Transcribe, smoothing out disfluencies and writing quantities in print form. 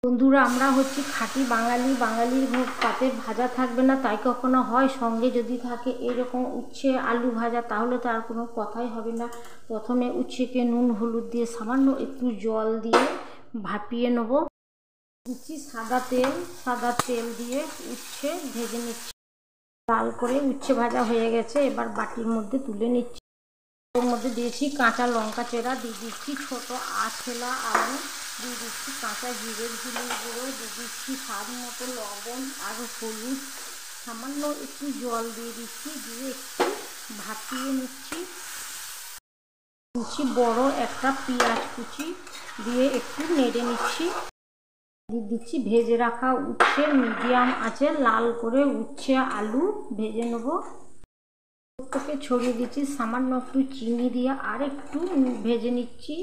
বন্ধুরা, আমরা হচ্ছি খাঁটি বাঙালি। বাঙালির পাতে ভাজা থাকবে না তাই কখনো হয়, সঙ্গে যদি থাকে এরকম উচ্ছে আলু ভাজা তাহলে তো আর কোনো কথাই হবে না। প্রথমে উচ্ছেকে নুন হলুদ দিয়ে সামান্য একটু জল দিয়ে ভাপিয়ে নেব। দিচ্ছি সাদা তেল দিয়ে উচ্ছে ভেজে নিচ্ছি। লাল করে উচ্ছে ভাজা হয়ে গেছে, এবার বাটির মধ্যে তুলে নিচ্ছি। ওর মধ্যে দিয়েছি কাঁচা লঙ্কা চেরা, দিয়ে দিচ্ছি ছোট আঁচলা আলু, দিয়ে দিচ্ছি কাঁচা জিরে গুঁড়ো, দিয়ে দিচ্ছি স্বাদ মতো লবণ আর হলুদ, সামান্য একটু জল দিয়ে দিচ্ছি, দিয়ে একটু ভাপিয়ে নিচ্ছি। বড় একটা পেঁয়াজ কুচি দিয়ে একটু নেড়ে নিচ্ছি। দিয়ে দিচ্ছি ভেজে রাখা উচ্ছে, মিডিয়াম আঁচে লাল করে উচ্ছে আলু ভেজে নেব। ছড়িয়ে দিচ্ছি সামান্য একটু চিনি দিয়ে আর একটু ভেজে নিচ্ছি।